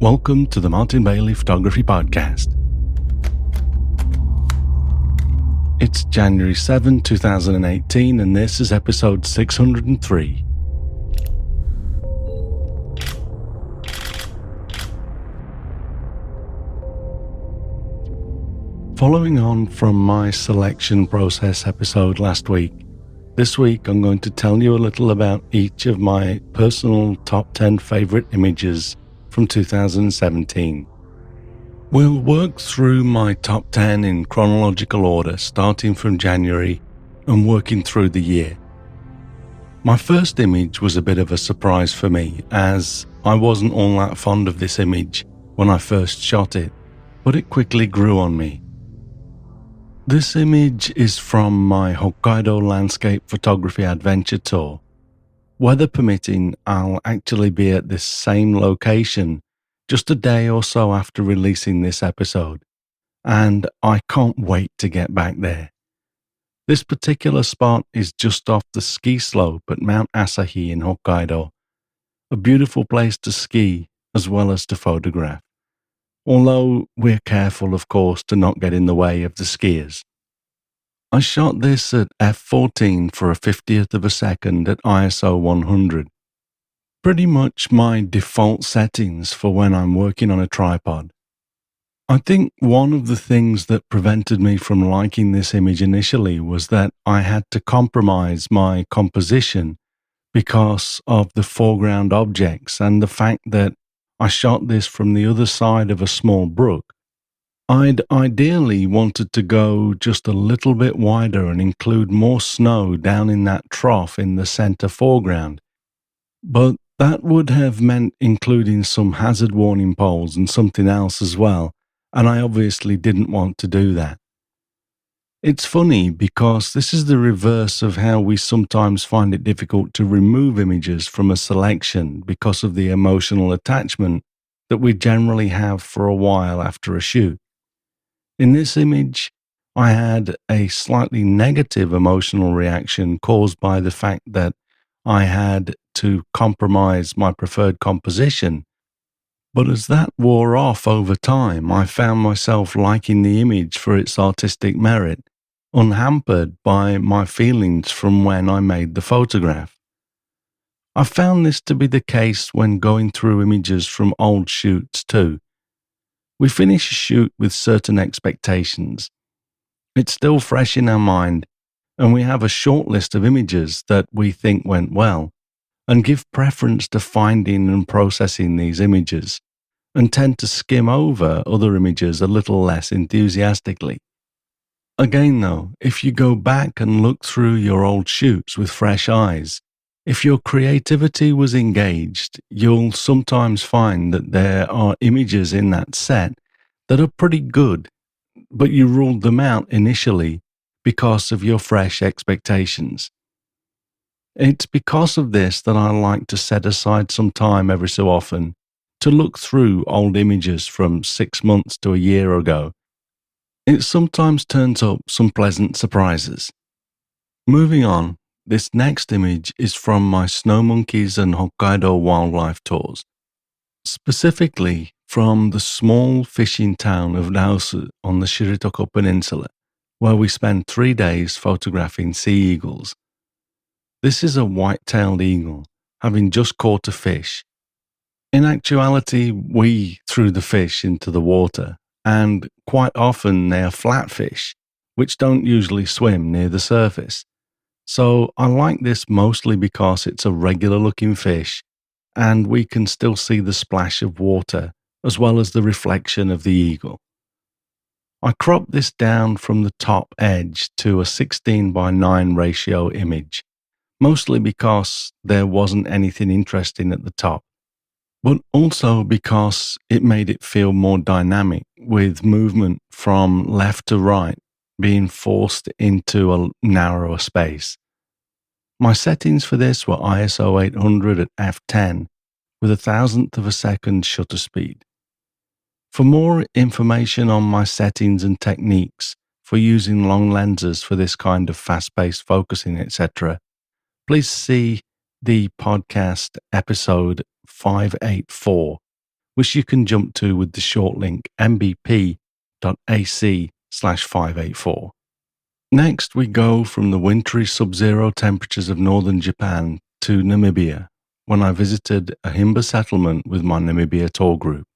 Welcome to the Martin Bailey Photography Podcast. It's January 7, 2018, and this is episode 603. Following on from my selection process episode last week, this week I'm going to tell you a little about each of my personal top 10 favorite images from 2017. We'll work through my top 10 in chronological order, starting from January and working through the year. My first image was a bit of a surprise for me, as I wasn't all that fond of this image when I first shot it, but it quickly grew on me. This image is from my Hokkaido landscape photography adventure tour. Weather permitting, I'll actually be at this same location just a day or so after releasing this episode, and I can't wait to get back there. This particular spot is just off the ski slope at Mount Asahi in Hokkaido, a beautiful place to ski as well as to photograph, although we're careful, of course, to not get in the way of the skiers. I shot this at f/14 for a 50th of a second at ISO 100. Pretty much my default settings for when I'm working on a tripod. I think one of the things that prevented me from liking this image initially was that I had to compromise my composition because of the foreground objects and the fact that I shot this from the other side of a small brook. I'd ideally wanted to go just a little bit wider and include more snow down in that trough in the center foreground, but that would have meant including some hazard warning poles and something else as well, and I obviously didn't want to do that. It's funny because this is the reverse of how we sometimes find it difficult to remove images from a selection because of the emotional attachment that we generally have for a while after a shoot. In this image, I had a slightly negative emotional reaction caused by the fact that I had to compromise my preferred composition. But as that wore off over time, I found myself liking the image for its artistic merit, unhampered by my feelings from when I made the photograph. I found this to be the case when going through images from old shoots too. We finish a shoot with certain expectations. It's still fresh in our mind, and we have a short list of images that we think went well, and give preference to finding and processing these images, and tend to skim over other images a little less enthusiastically. Again though, if you go back and look through your old shoots with fresh eyes, if your creativity was engaged, you'll sometimes find that there are images in that set that are pretty good, but you ruled them out initially because of your fresh expectations. It's because of this that I like to set aside some time every so often to look through old images from 6 months to a year ago. It sometimes turns up some pleasant surprises. Moving on, this next image is from my Snow Monkeys and Hokkaido wildlife tours, specifically from the small fishing town of Naosu on the Shiretoko Peninsula, where we spent 3 days photographing sea eagles. This is a white-tailed eagle, having just caught a fish. In actuality, we threw the fish into the water, and quite often they are flatfish, which don't usually swim near the surface. So I like this mostly because it's a regular looking fish and we can still see the splash of water as well as the reflection of the eagle. I cropped this down from the top edge to a 16:9 ratio image, mostly because there wasn't anything interesting at the top, but also because it made it feel more dynamic with movement from left to right being forced into a narrower space. My settings for this were ISO 800 at f10 with 1,000th of a second shutter speed. For more information on my settings and techniques for using long lenses for this kind of fast-paced focusing, etc., please see the podcast episode 584, which you can jump to with the short link mbp.ac/584. Next, we go from the wintry sub-zero temperatures of northern Japan to Namibia, when I visited a Himba settlement with my Namibia tour group.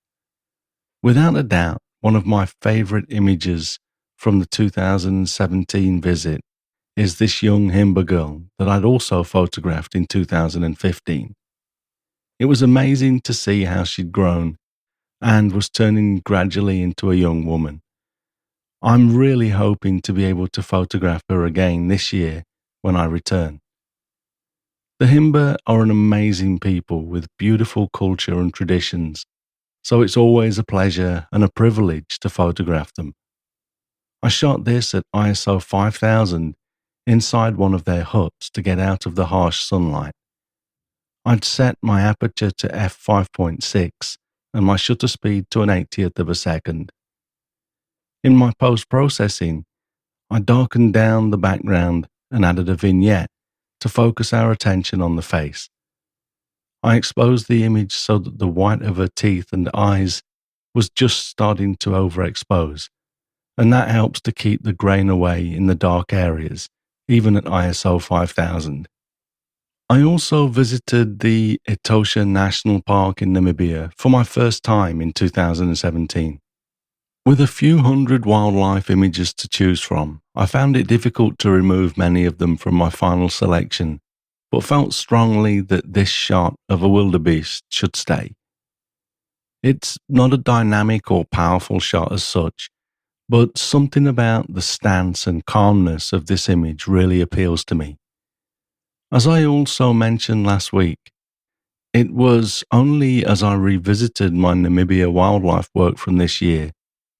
Without a doubt, one of my favorite images from the 2017 visit is this young Himba girl that I'd also photographed in 2015. It was amazing to see how she'd grown and was turning gradually into a young woman. I'm really hoping to be able to photograph her again this year when I return. The Himba are an amazing people with beautiful culture and traditions, so it's always a pleasure and a privilege to photograph them. I shot this at ISO 5000 inside one of their huts to get out of the harsh sunlight. I'd set my aperture to f5.6 and my shutter speed to an 80th of a second. In my post-processing, I darkened down the background and added a vignette to focus our attention on the face. I exposed the image so that the white of her teeth and eyes was just starting to overexpose, and that helps to keep the grain away in the dark areas, even at ISO 5000. I also visited the Etosha National Park in Namibia for my first time in 2017. With a few hundred wildlife images to choose from, I found it difficult to remove many of them from my final selection, but felt strongly that this shot of a wildebeest should stay. It's not a dynamic or powerful shot as such, but something about the stance and calmness of this image really appeals to me. As I also mentioned last week, it was only as I revisited my Namibia wildlife work from this year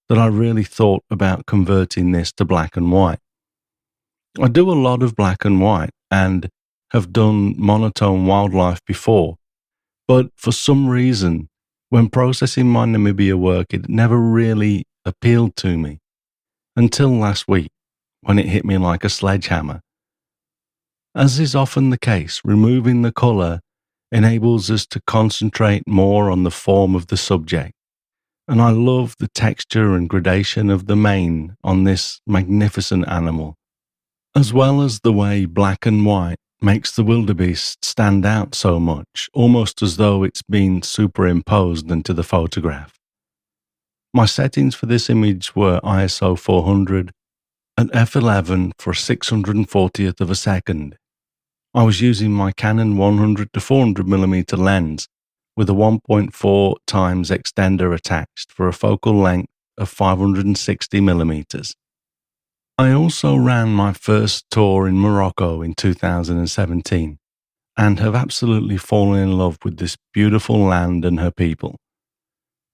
that I really thought about converting this to black and white. I do a lot of black and white and have done monotone wildlife before, but for some reason, when processing my Namibia work, it never really appealed to me until last week when it hit me like a sledgehammer. As is often the case, removing the colour enables us to concentrate more on the form of the subject. And I love the texture and gradation of the mane on this magnificent animal, as well as the way black and white makes the wildebeest stand out so much, almost as though it's been superimposed into the photograph. My settings for this image were ISO 400 and f11 for 640th of a second. I was using my Canon 100 to 400mm lens with a 1.4 times extender attached for a focal length of 560mm. I also ran my first tour in Morocco in 2017 and have absolutely fallen in love with this beautiful land and her people.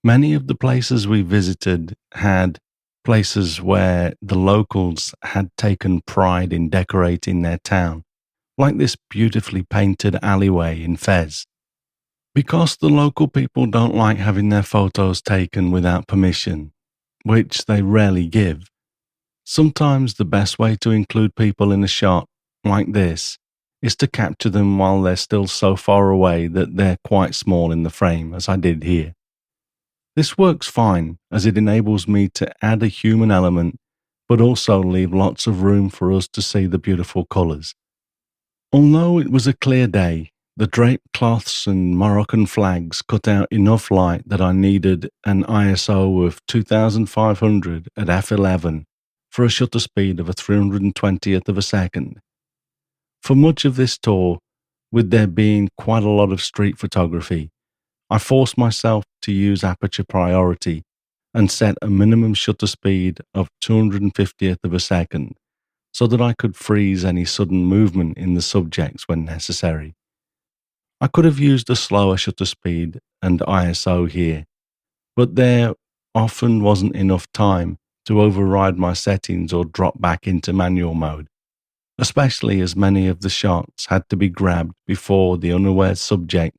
Many of the places we visited had places where the locals had taken pride in decorating their town, like this beautifully painted alleyway in Fez. Because the local people don't like having their photos taken without permission, which they rarely give, sometimes the best way to include people in a shot like this is to capture them while they're still so far away that they're quite small in the frame, as I did here. This works fine, as it enables me to add a human element, but also leave lots of room for us to see the beautiful colours. Although it was a clear day, the draped cloths and Moroccan flags cut out enough light that I needed an ISO of 2500 at f11 for a shutter speed of a 320th of a second. For much of this tour, with there being quite a lot of street photography, I forced myself to use aperture priority and set a minimum shutter speed of 250th of a second so that I could freeze any sudden movement in the subjects when necessary. I could have used a slower shutter speed and ISO here, but there often wasn't enough time to override my settings or drop back into manual mode, especially as many of the shots had to be grabbed before the unaware subject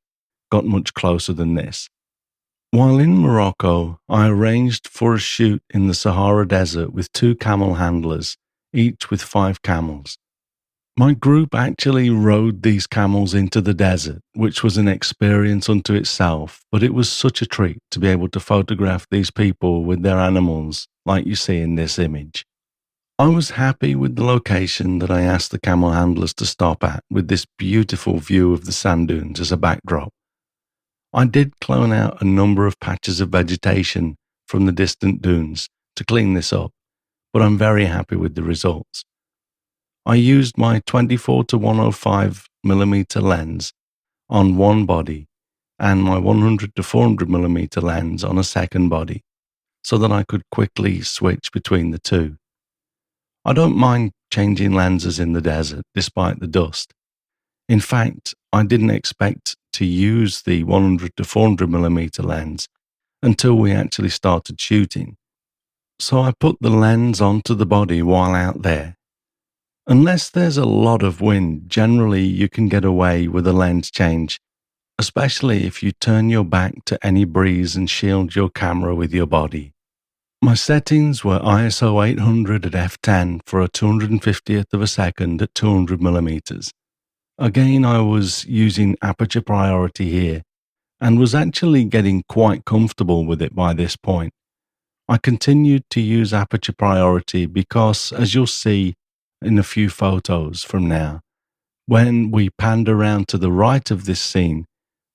got much closer than this. While in Morocco, I arranged for a shoot in the Sahara Desert with 2 camel handlers, each with 5 camels. My group actually rode these camels into the desert, which was an experience unto itself, but it was such a treat to be able to photograph these people with their animals, like you see in this image. I was happy with the location that I asked the camel handlers to stop at, with this beautiful view of the sand dunes as a backdrop. I did clone out a number of patches of vegetation from the distant dunes to clean this up, but I'm very happy with the results. I used my 24 to 105 millimeter lens on one body and my 100 to 400 millimeter lens on a second body so that I could quickly switch between the two. I don't mind changing lenses in the desert despite the dust. In fact, I didn't expect to use the 100 to 400 millimeter lens until we actually started shooting. So I put the lens onto the body while out there. Unless there's a lot of wind, generally you can get away with a lens change, especially if you turn your back to any breeze and shield your camera with your body. My settings were ISO 800 at f10 for a 250th of a second at 200 millimeters. Again, I was using aperture priority here and was actually getting quite comfortable with it by this point. I continued to use aperture priority because, as you'll see in a few photos from now, when we panned around to the right of this scene,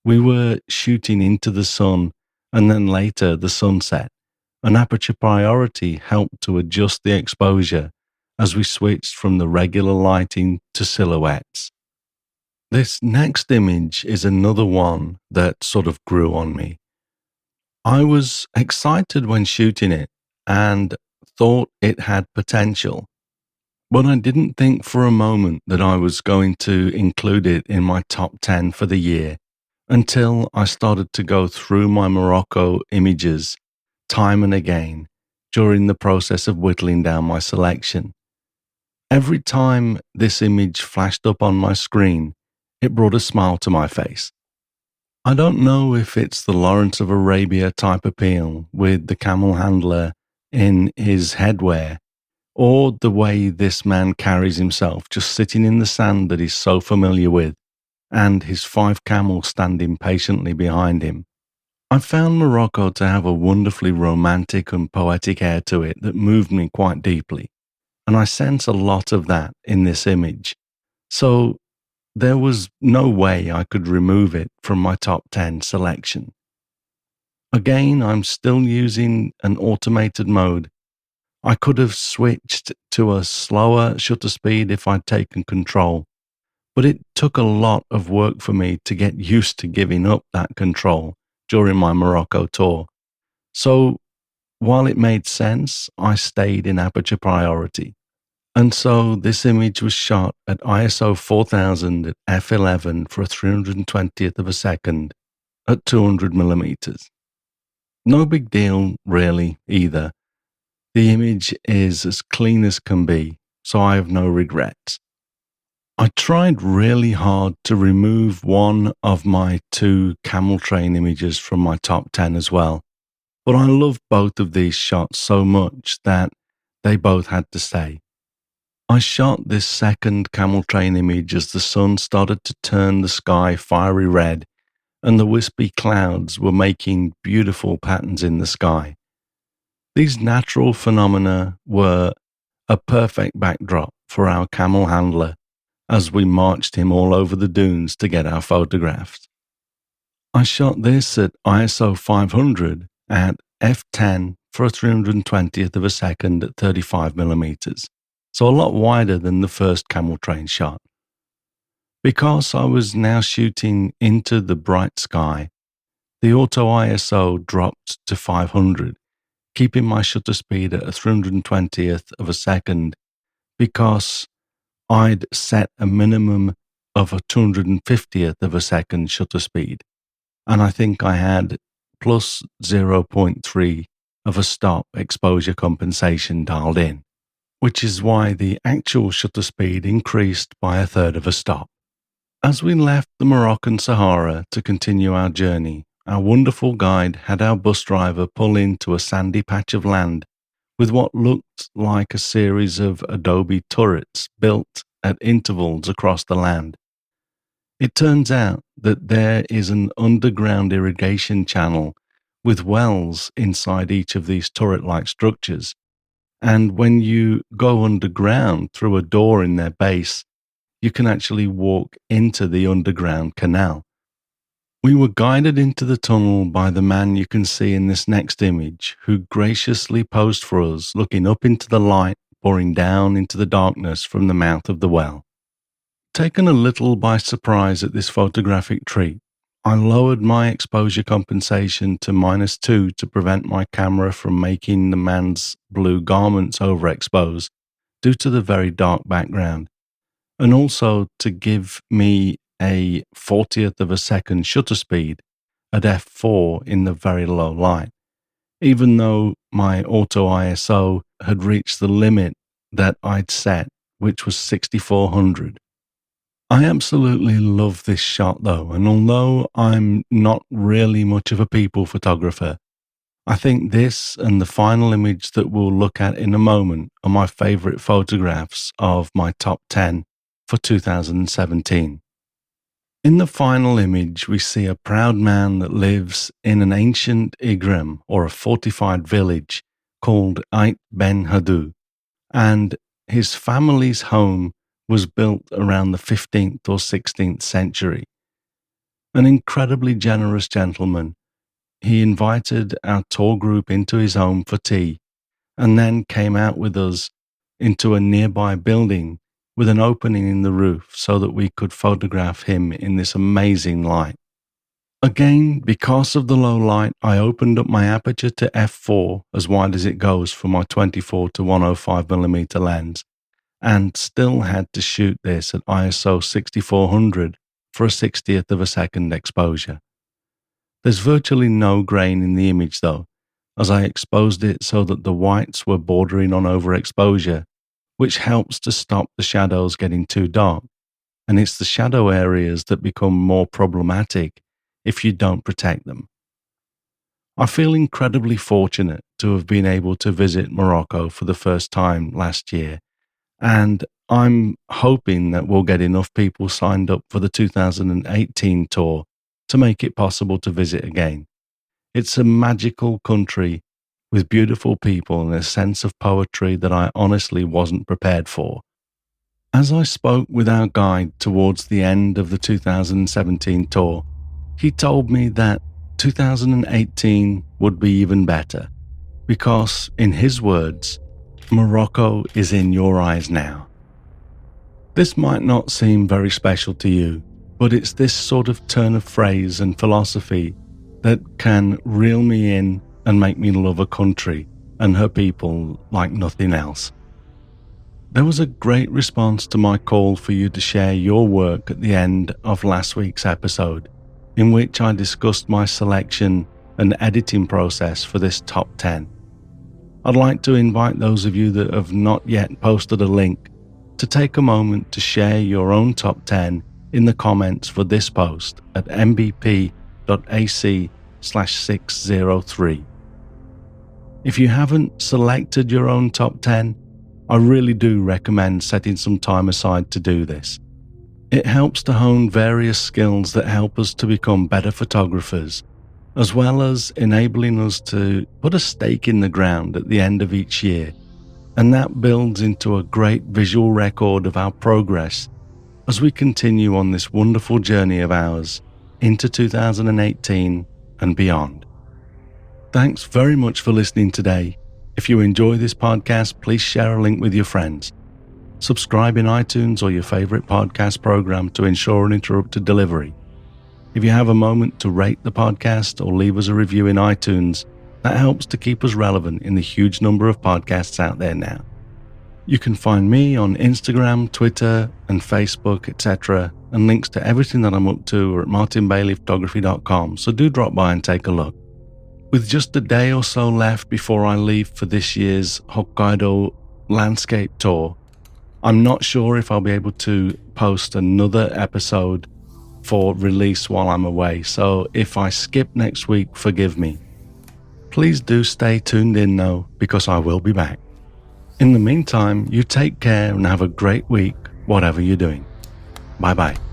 we were shooting into the sun and then later the sunset, and aperture priority helped to adjust the exposure as we switched from the regular lighting to silhouettes. This next image is another one that sort of grew on me. I was excited when shooting it and thought it had potential, but I didn't think for a moment that I was going to include it in my top 10 for the year until I started to go through my Morocco images time and again during the process of whittling down my selection. Every time this image flashed up on my screen, it brought a smile to my face. I don't know if it's the Lawrence of Arabia type appeal with the camel handler in his headwear, or the way this man carries himself just sitting in the sand that he's so familiar with, and his 5 camels standing patiently behind him. I found Morocco to have a wonderfully romantic and poetic air to it that moved me quite deeply, and I sense a lot of that in this image. So there was no way I could remove it from my top 10 selection. Again, I'm still using an automated mode. I could have switched to a slower shutter speed if I'd taken control, but it took a lot of work for me to get used to giving up that control during my Morocco tour. So while it made sense, I stayed in aperture priority. And so this image was shot at ISO 4000 at f11 for a 320th of a second at 200 millimeters. No big deal, really, either. The image is as clean as can be, so I have no regrets. I tried really hard to remove one of my 2 camel train images from my top 10 as well, but I love both of these shots so much that they both had to stay. I shot this second camel train image as the sun started to turn the sky fiery red and the wispy clouds were making beautiful patterns in the sky. These natural phenomena were a perfect backdrop for our camel handler as we marched him all over the dunes to get our photographs. I shot this at ISO 500 at f10 for a 320th of a second at 35 millimeters. So a lot wider than the first camel train shot. Because I was now shooting into the bright sky, the auto ISO dropped to 500, keeping my shutter speed at a 320th of a second because I'd set a minimum of a 250th of a second shutter speed, and I think I had plus 0.3 of a stop exposure compensation dialed in, which is why the actual shutter speed increased by a third of a stop. As we left the Moroccan Sahara to continue our journey, our wonderful guide had our bus driver pull into a sandy patch of land with what looked like a series of adobe turrets built at intervals across the land. It turns out that there is an underground irrigation channel with wells inside each of these turret-like structures. And when you go underground through a door in their base, you can actually walk into the underground canal. We were guided into the tunnel by the man you can see in this next image, who graciously posed for us, looking up into the light pouring down into the darkness from the mouth of the well. Taken a little by surprise at this photographic treat, I lowered my exposure compensation to -2 to prevent my camera from making the man's blue garments overexposed due to the very dark background, and also to give me a 40th of a second shutter speed at f4 in the very low light, even though my auto ISO had reached the limit that I'd set, which was 6400. I absolutely love this shot though, and although I'm not really much of a people photographer, I think this and the final image that we'll look at in a moment are my favorite photographs of my top 10 for 2017. In the final image, we see a proud man that lives in an ancient Igram, or a fortified village, called Ait Ben Haddou, and his family's home was built around the 15th or 16th century. An incredibly generous gentleman, he invited our tour group into his home for tea, and then came out with us into a nearby building with an opening in the roof so that we could photograph him in this amazing light. Again, because of the low light, I opened up my aperture to f4, as wide as it goes for my 24 to 105mm lens, and still had to shoot this at ISO 6400 for a 60th of a second exposure. There's virtually no grain in the image though, as I exposed it so that the whites were bordering on overexposure, which helps to stop the shadows getting too dark, and it's the shadow areas that become more problematic if you don't protect them. I feel incredibly fortunate to have been able to visit Morocco for the first time last year, and I'm hoping that we'll get enough people signed up for the 2018 tour to make it possible to visit again. It's a magical country with beautiful people and a sense of poetry that I honestly wasn't prepared for. As I spoke with our guide towards the end of the 2017 tour, he told me that 2018 would be even better because, in his words, Morocco is in your eyes now. This might not seem very special to you, but it's this sort of turn of phrase and philosophy that can reel me in and make me love a country and her people like nothing else. There was a great response to my call for you to share your work at the end of last week's episode, in which I discussed my selection and editing process for this top 10. I'd like to invite those of you that have not yet posted a link to take a moment to share your own top 10 in the comments for this post at mbp.ac/603. If you haven't selected your own top 10, I really do recommend setting some time aside to do this. It helps to hone various skills that help us to become better photographers, as well as enabling us to put a stake in the ground at the end of each year, and that builds into a great visual record of our progress as we continue on this wonderful journey of ours into 2018 and beyond. Thanks very much for listening today. If you enjoy this podcast, please share a link with your friends. Subscribe in iTunes or your favorite podcast program to ensure uninterrupted delivery. If you have a moment to rate the podcast or leave us a review in iTunes, that helps to keep us relevant in the huge number of podcasts out there now. You can find me on Instagram, Twitter, and Facebook, etc., and links to everything that I'm up to are at martinbaileyphotography.com, so do drop by and take a look. With just a day or so left before I leave for this year's Hokkaido landscape tour, I'm not sure if I'll be able to post another episode for release while I'm away, so if I skip next week, forgive me. Please do stay tuned in though, because I will be back. In the meantime, you take care and have a great week, whatever you're doing. Bye bye.